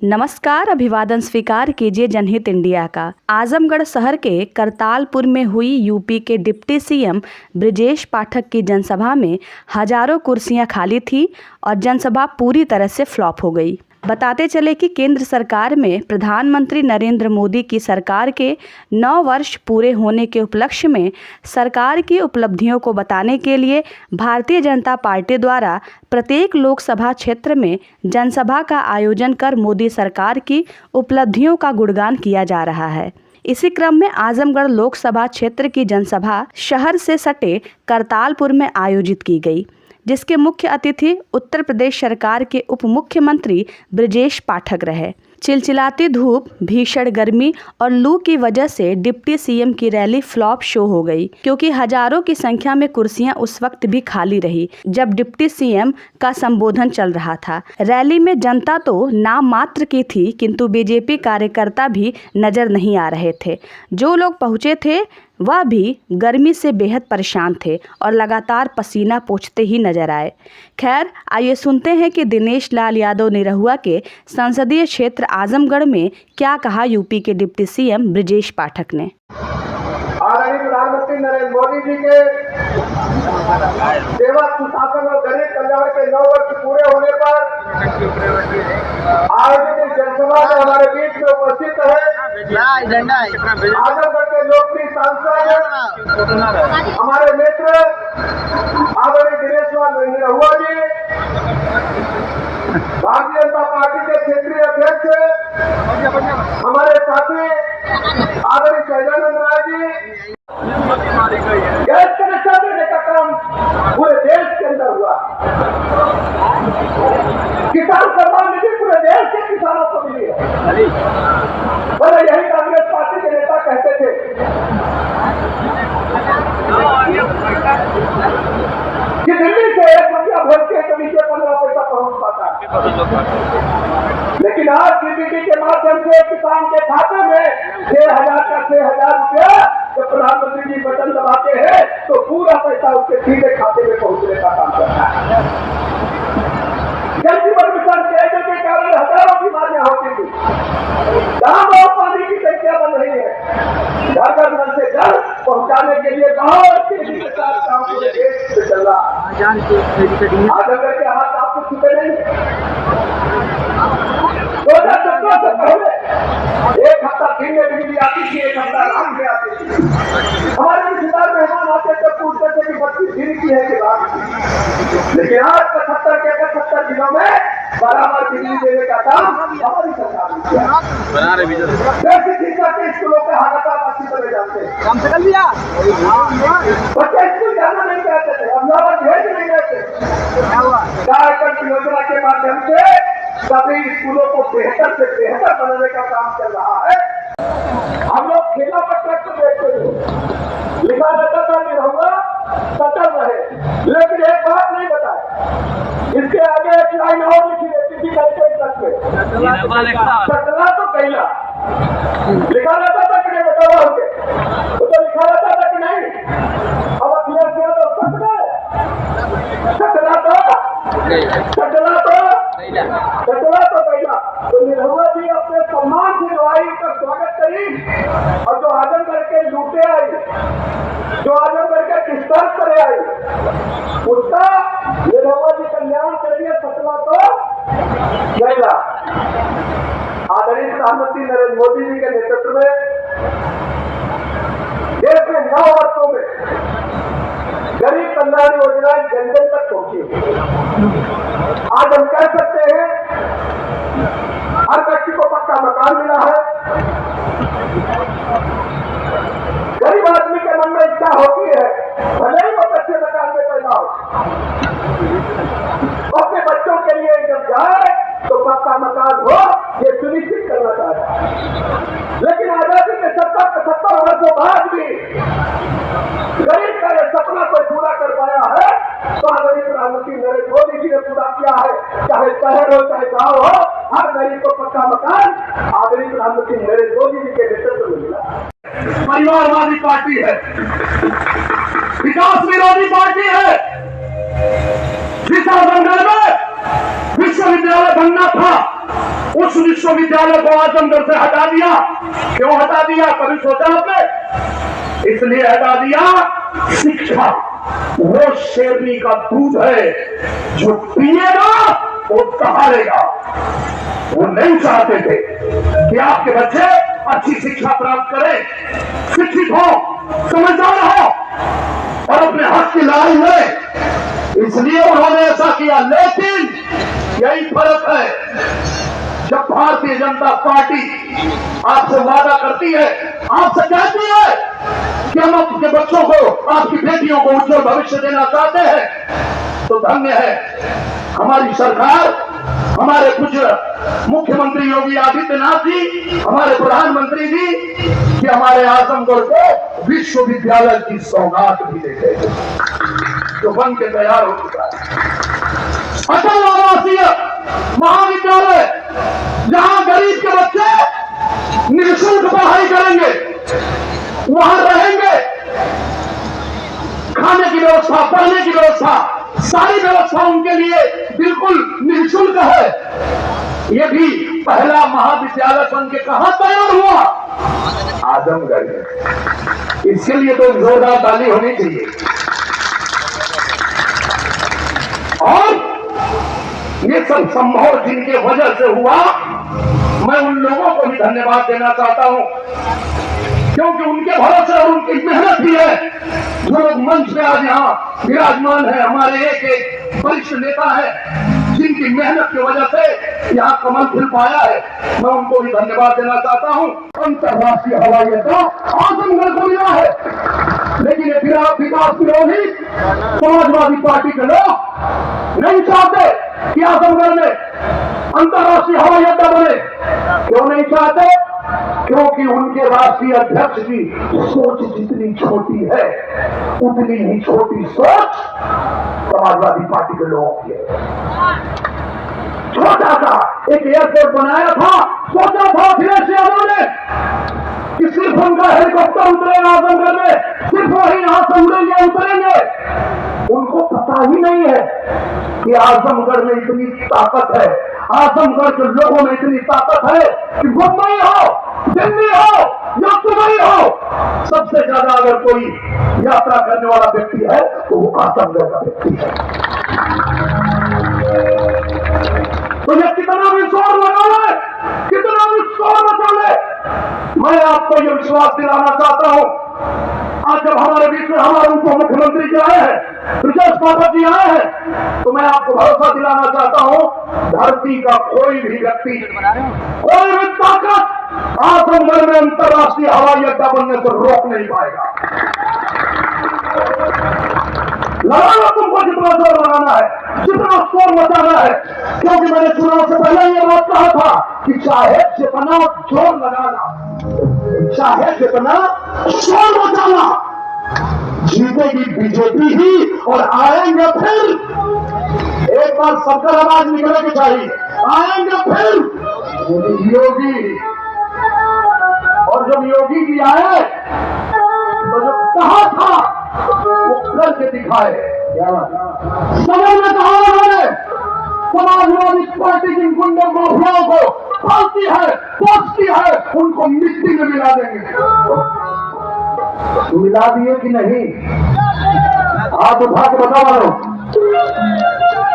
नमस्कार, अभिवादन स्वीकार कीजिए जनहित इंडिया का। आजमगढ़ शहर के करतालपुर में हुई यूपी के डिप्टी सीएम ब्रजेश पाठक की जनसभा में हजारों कुर्सियां खाली थी और जनसभा पूरी तरह से फ्लॉप हो गई। बताते चले कि केंद्र सरकार में प्रधानमंत्री नरेंद्र मोदी की सरकार के 9 वर्ष पूरे होने के उपलक्ष्य में सरकार की उपलब्धियों को बताने के लिए भारतीय जनता पार्टी द्वारा प्रत्येक लोकसभा क्षेत्र में जनसभा का आयोजन कर मोदी सरकार की उपलब्धियों का गुणगान किया जा रहा है। इसी क्रम में आजमगढ़ लोकसभा क्षेत्र की जनसभा शहर से सटे करतालपुर में आयोजित की गई, जिसके मुख्य अतिथि उत्तर प्रदेश सरकार के उप मुख्यमंत्री ब्रजेश पाठक रहे। चिलचिलाती धूप, भीषण गर्मी और लू की वजह से डिप्टी सीएम की रैली फ्लॉप शो हो गई, क्योंकि हजारों की संख्या में कुर्सियां उस वक्त भी खाली रही जब डिप्टी सीएम का संबोधन चल रहा था। रैली में जनता तो नाम मात्र की थी, किंतु बीजेपी कार्यकर्ता भी नजर नहीं आ रहे थे। जो लोग पहुंचे थे वह भी गर्मी से बेहद परेशान थे और लगातार पसीना पोंछते ही नजर आए। खैर, आइए सुनते हैं कि दिनेश लाल यादव निरहुआ के संसदीय क्षेत्र आजमगढ़ में क्या कहा यूपी के डिप्टी सीएम ब्रजेश पाठक ने। आदरणीय प्रधानमंत्री नरेंद्र मोदी जी के सेवा सुशासन और गरीब कल्याण के 9 वर्ष पूरे होने पर आयोजित जनसभा में हमारे बीच में उपस्थित है आजमगढ़ के लोकप्रिय सांसद हमारे मित्र आदरणीय दिनेश लाल निरहुआ जी, भारतीय जनता पार्टी के क्षेत्रीय अध्यक्ष हमारे साथी आदरणीय शैलानंद राय जी। गैस कनेक्शन देने का काम पूरे देश के अंदर हुआ। किसान सम्मान निधि पूरे देश के किसानों को मिली है। भले यही कांग्रेस पार्टी के नेता कहते थे कि दिल्ली से 1 रुपया भोज के नीचे 15 पैसा पहुंच पाता है, लेकिन आज डीबीटी के माध्यम से किसान के खाते में 6,000 का 6,000 रुपया जब प्रधानमंत्री जी बटन दबाते हैं तो पूरा पैसा उसके सीधे खाते में पहुंचने का काम करता है। जल जीवन मिशन पेयजल के कारण हजारों बीमारियां होती थी, दाम और पानी की संख्या बढ़ रही है। घर घर नल से जल पहुंचाने के लिए बहुत तेजी के साथ काम पूरे देश में चल रहा है। आजमगढ़ के हाथ आपको छूटे नहीं। 2017 से पहले 1 हफ्ता दिन में बिजली आती थी, 1 हफ्ता रात में आती थी। हमारे रिश्तेदार मेहमान आते थे, पूछते थे कि बत्ती दिन की है कि रात की। लेकिन आज 75 के 75 दिनों में बराबर बिजली देने का काम हमारी सरकार ने किया। जैसे शिक्षा के स्कूलों के हालत आप अच्छी तरह जानते हैं। काम से कर लिया। बच्चे स्कूल जाना नहीं चाहते थे, अभिभावक भेज नहीं रहे थे। कार्यक्रम योजना के माध्यम से सभी स्कूलों को बेहतर से बेहतर बनाने का काम चल रहा है। हम लोग खेला पत्थर को देखते थे, लिखा रहता था निरहुआ सटल रहे, लेकिन एक बात नहीं बताए। इसके आगे एक लाइन और लिखी रहती थी सटला तो कैला, लिखा रहता था कि नहीं बताओ होंगे, वो तो लिखा रहता था कि नहीं। अब क्लियर किया तो सटला तो कैला। तो निरहुआ जी अपने सम्मान से दवाई का स्वागत करी और जो आजमगढ़ के लूटे आई, जो आजमगढ़ के किस्तर करे आई, उसका निरहुआ जी कल्याण करेंगे। सटला तो कैला। आदरणीय प्रधानमंत्री नरेंद्र मोदी जी के नेतृत्व में देश में 9 वर्षों में गरीब कल्याण योजना जन जन तक पहुंची। आज हम कह सकते हैं हर व्यक्ति को पक्का मकान मिला है। गरीब आदमी के मन में इच्छा होती है, भले ही वो कच्चे मकान में पैदा हो, अपने बच्चों के लिए जब जाए तो पक्का मकान हो, ये सुनिश्चित करना चाहता है। लेकिन आजादी के 70-75 वर्षों बाद भी गरीब का यह सपना कोई पूरा कर पाया है तो आदरणीय प्रधानमंत्री नरेंद्र मोदी जी ने पूरा किया है। चाहे शहर हो चाहे गांव हो, हर गरीब को पक्का मकान आदरणीय प्रधानमंत्री नरेंद्र मोदी जी के नेतृत्व में मिला। परिवारवादी पार्टी है, विकास विरोधी पार्टी है। विशाल बंगाल में विश्वविद्यालय बनना था, उस विश्वविद्यालय को आजमगढ़ से हटा दिया। क्यों हटा दिया, कभी सोचा आपने? इसलिए हटा दिया, शिक्षा वो शेरनी का दूध है, जो पिएगा वो दहाड़ेगा। वो नहीं चाहते थे कि आपके बच्चे अच्छी शिक्षा प्राप्त करें, शिक्षित हो, समझदार हो और अपने हक की लड़ाई लड़े। इसलिए उन्होंने ऐसा किया। लेकिन यही फर्क है, जब भारतीय जनता पार्टी आपसे वादा करती है, आपसे कहती है कि हम आपके बच्चों को, आपकी बेटियों को उज्जवल भविष्य देना चाहते हैं, तो धन्य है हमारी सरकार, हमारे कुछ मुख्यमंत्री योगी आदित्यनाथ जी, हमारे प्रधानमंत्री जी, कि हमारे आजमगढ़ को विश्वविद्यालय की सौगात भी देते हैं, जो बन के तैयार हो चुका है। अटल आवासीय महाविद्यालय, जहां गरीब के बच्चे निःशुल्क पढ़ाई करेंगे, वहां रहेंगे, खाने की व्यवस्था, पढ़ने की व्यवस्था, सारी व्यवस्था उनके लिए बिल्कुल निःशुल्क है। ये भी पहला महाविद्यालय बन के कहां तैयार हुआ? आजमगढ़ में। इसके लिए तो जोरदार ताली होनी चाहिए। और ये सब संभव जिनके वजह से हुआ, मैं उन लोगों को भी धन्यवाद देना चाहता हूं, क्योंकि उनके भरोसे और उनकी मेहनत ही है जो लोग मंच पे आज यहाँ विराजमान है। हमारे एक एक वरिष्ठ नेता है जिनकी मेहनत की वजह से यहाँ कमल खिल पाया है, मैं उनको भी धन्यवाद देना चाहता हूँ। अंतर्राष्ट्रीय हवाई अड्डा आजमगढ़ को मिला है, लेकिन ये विकास विरोधी समाजवादी पार्टी के लोग नहीं चाहते कि आजमगढ़ में अंतर्राष्ट्रीय हवाई अड्डा बने। क्यों नहीं चाहते? क्योंकि उनके राष्ट्रीय अध्यक्ष की सोच जितनी छोटी है, उतनी ही छोटी सोच समाजवादी पार्टी के लोगों की है। छोटा सा एक एयरपोर्ट बनाया था, सोचा था अखिलेश यादव ने कि सिर्फ उनका हेलीकॉप्टर उतरेगा आजमगढ़ में, सिर्फ वही यहां से उतरेंगे। उनको पता ही नहीं है कि आजमगढ़ में इतनी ताकत है, आजमगढ़ के लोगों में इतनी ताकत है कि मुंबई हो, दिल्ली हो या दुबई हो, सबसे ज्यादा अगर कोई यात्रा करने वाला व्यक्ति है तो वो आजमगढ़ का व्यक्ति है। तो ये कितना भी शोर लगा ले, कितना भी शोर मचा ले, मैं आपको ये विश्वास दिलाना चाहता हूं। आज जब हमारे बीच में हमारे उप मुख्यमंत्री जी आए हैं, ब्रजेश पाठक जी आए हैं, तो मैं आपको भरोसा दिलाना चाहता हूं, धरती का कोई भी व्यक्ति, कोई भी ताकत आजमगढ़ में अंतर्राष्ट्रीय हवाई अड्डा बनने से रोक नहीं पाएगा। लगाना तुमको जितना जोर लगाना है, जितना शोर मचाना है, क्योंकि मैंने चुनाव से पहले ये बात कहा था कि चाहे जितना जोर लगाना, चाहे जितना शोर मचाना, जीतेगी बीजेपी ही और आएंगे फिर। एक बार सबका आवाज निकलनी चाहिए, आएंगे फिर योगी। और जब योगी जी आए तो जो कहा था वो करके दिखाए। समझ में कहा उन्होंने समाजवादी पार्टी की गुंडा माफियाओं को पालती है, पोसती है, उनको मिट्टी में मिला देंगे। मिला दिए कि नहीं? हाथ उठा के बता मारो।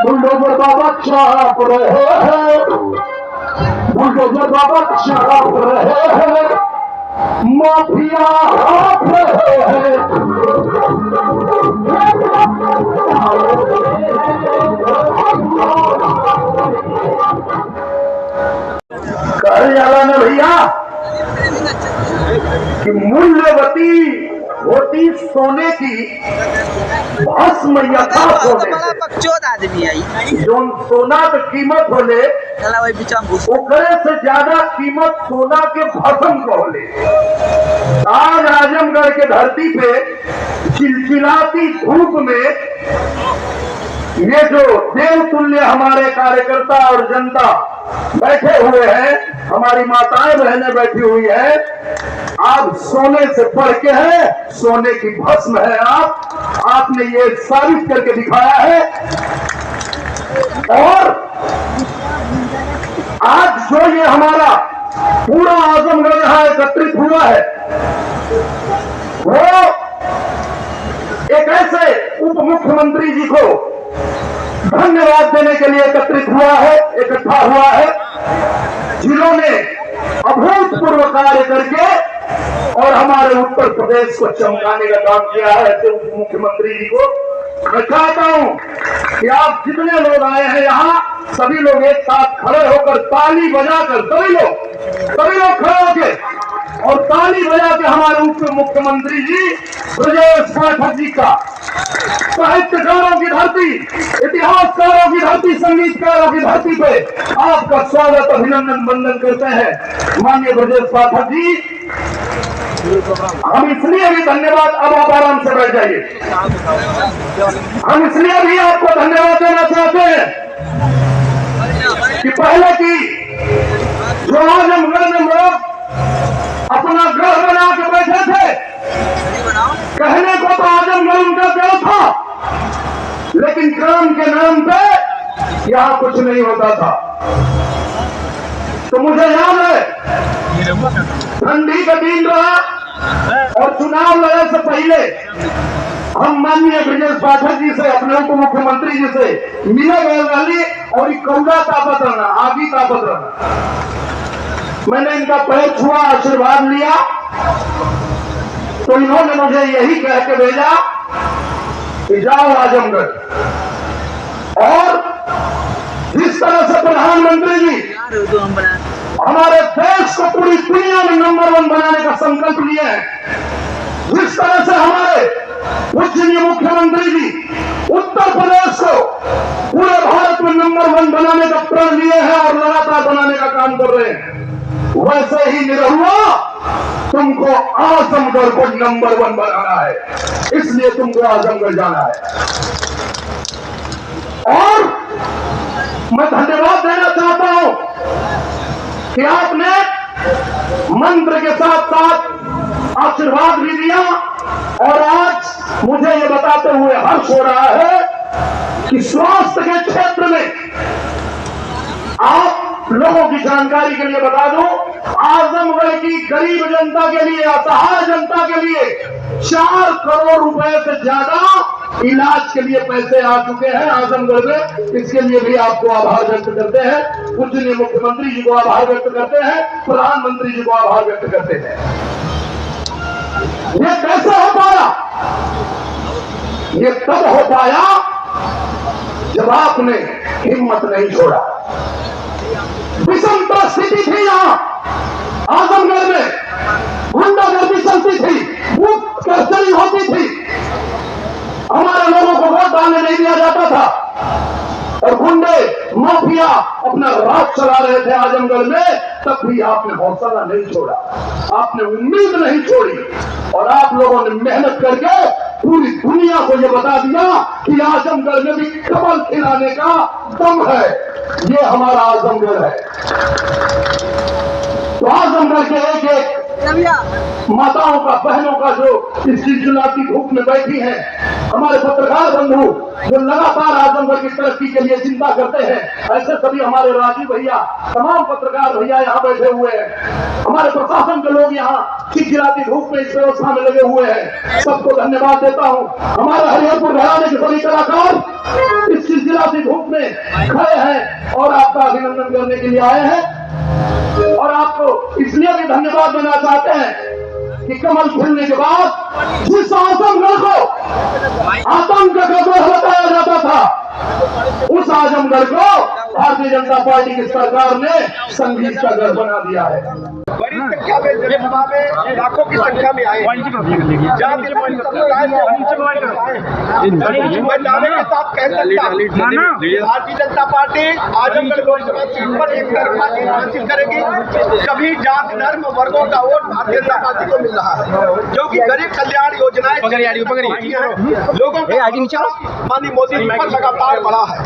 बुलडोजर बाबा चाप रहे हैं, बुलडोजर बाबा चाप रहे हैं, माफिया हाथ रहे हैं। कह जाला ना भैया कि मूल्यवती होती सोने की भस्म यथा सोने से। जो सोना के कीमत होले ओकरे से ज्यादा कीमत सोना के भस्म को होले। आज आजमगढ़ के धरती पे चिलचिलाती धूप में ये जो देवतुल्य हमारे कार्यकर्ता और जनता बैठे हुए हैं, हमारी माताएं बहनें बैठी हुई है, आप सोने से बढ़ के हैं, सोने की भस्म है। आपने ये साबित करके दिखाया है। और आज जो ये हमारा पूरा आजमगढ़ यहाँ एकत्रित हुआ है, वो एक ऐसे उप मुख्यमंत्री जी को धन्यवाद देने के लिए एकत्रित हुआ है, इकट्ठा हुआ है, जिन्होंने अभूतपूर्व कार्य करके और हमारे उत्तर प्रदेश को चमकाने का काम किया है। ऐसे उप मुख्यमंत्री जी को मैं चाहता हूं कि आप जितने लोग आए हैं यहाँ, सभी लोग एक साथ खड़े होकर ताली बजाकर, सभी लोग खड़े होकर और ताली बजा के हमारे उप मुख्यमंत्री जी ब्रजेश पाठक जी का साहित्यकारों की धरती, इतिहासकारों की धरती, संगीतकारों की धरती पे आपका स्वागत, अभिनंदन, वंदन करते हैं। माननीय ब्रजेश पाठक जी, हम इसलिए भी धन्यवाद, अब आप आराम से बैठ जाइए, हम इसलिए भी आपको धन्यवाद देना चाहते हैं कि पहले की जो आजमगढ़ में लोग अपना घर बना के बैठे थे, कहने को तो आजमगढ़ उनका क्या था, लेकिन काम के नाम पे यहाँ कुछ नहीं होता था। तो मुझे याद है, ठंडी का दिन रहा और चुनाव लड़ने से पहले हम माननीय ब्रजेश पाठक जी से, अपने उप मुख्यमंत्री जी से मिले बैलगाली और कौड़ा तापत रहना, आगे तापत रहना। मैंने इनका पैर छुआ, आशीर्वाद लिया, तो इन्होंने मुझे यही कह के भेजा कि जाओ आजमगढ़। और जिस तरह से प्रधानमंत्री जी हमारे देश को पूरी दुनिया में नंबर 1 बनाने का संकल्प लिए हैं, जिस तरह से हमारे पूजनीय मुख्यमंत्री जी उत्तर प्रदेश को पूरे भारत में नंबर 1 बनाने का प्रण लिए हैं और लगातार बनाने का काम कर रहे हैं, वैसे ही निरहुआ तुमको आजमगढ़ को नंबर 1 बनाना है, इसलिए तुमको आजमगढ़ जाना है। और मैं धन्यवाद देना चाहता हूं कि आपने मंत्र के साथ साथ आशीर्वाद भी दिया और आज मुझे ये बताते हुए हर्ष हो रहा है कि स्वास्थ्य के क्षेत्र में आप लोगों की जानकारी के लिए बता दूं, आजमगढ़ की गरीब जनता के लिए, असहाय जनता के लिए 4 करोड़ रुपए से ज्यादा इलाज के लिए पैसे आ चुके हैं आजमगढ़ में। इसके लिए भी आपको आभार व्यक्त करते हैं, पूजनीय मुख्यमंत्री जी को आभार व्यक्त करते हैं, प्रधानमंत्री जी को आभार व्यक्त करते हैं। ये कैसे हो पाया? ये तब हो पाया जब आपने हिम्मत नहीं छोड़ा। विषमता स्थिति थी यहाँ आजमगढ़ में, गुंडागर्दी चलती थी, बूथ कचहरी होती थी, हमारे लोगों को वोट डालने नहीं दिया जाता था और गुंडे माफिया अपना राज चला रहे थे आजमगढ़ में। तब भी आपने हौसला नहीं छोड़ा, आपने उम्मीद नहीं छोड़ी और आप लोगों ने मेहनत करके पूरी दुनिया को ये बता दिया कि आजमगढ़ में भी कमल खिलाने का दम है, ये हमारा आजमगढ़ है। तो आजमगढ़ के एक एक माताओं का, बहनों का जो इस चिलचिलाती धूप में बैठी हैं, हमारे पत्रकार बंधु जो लगातार आजमगढ़ की तरक्की के लिए चिंता करते हैं, ऐसे सभी हमारे राजीव भैया, तमाम पत्रकार भैया यहाँ बैठे हुए हैं, हमारे प्रशासन के लोग यहाँ चिलचिलाती धूप में इस व्यवस्था में लगे हुए हैं, सबको धन्यवाद देता हूँ। हमारे हरिहरपुर घराने के सभी कलाकार इस चिलचिलाती धूप में खड़े हैं और आपका अभिनंदन करने के लिए आए हैं और आपको इसलिए भी धन्यवाद देना चाहते हैं कि कमल खिलने के बाद जिस आजमगढ़ को आतंक का गढ़ बताया जाता था, उस आजमगढ़ को भारतीय जनता पार्टी की सरकार ने संगीत का गढ़ बना दिया है। बड़ी संख्या में जनसभा में लाखों की संख्या में आए, मैं दावे के साथ कह सकता हूं भारतीय जनता पार्टी आजमगढ़ लोकसभा सीट पर एक तरफा जीत हासिल करेगी। सभी जात धर्म वर्गों का वोट भारतीय जनता पार्टी को मिल रहा है, जो कि गरीब कल्याण योजनाएं लोगों को माननीय मोदी जी पर लगातार बढ़ा है।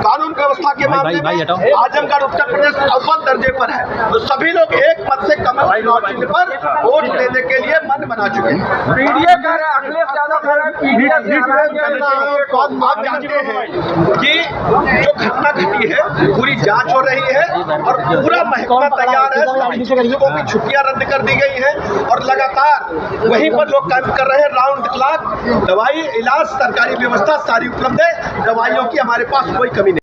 कानून व्यवस्था के मामले में आजमगढ़ उत्तर प्रदेश अव्वल दर्जे पर है, तो सभी लोग एक मत से कमल चिन्ह पर वोट देने के लिए मन बना आ चुके हैं। आप जानते हैं कि जो घटना घटी है पूरी जांच हो रही है और पूरा महकमा तैयार है। सभी चिकित्सकों की छुट्टियां रद्द कर दी गई हैं और लगातार वहीं पर लोग काम कर रहे हैं। राउंड द क्लॉक दवाई, इलाज, सरकारी व्यवस्था सारी उपलब्ध है। दवाइयों की हमारे पास कोई कमी नहीं।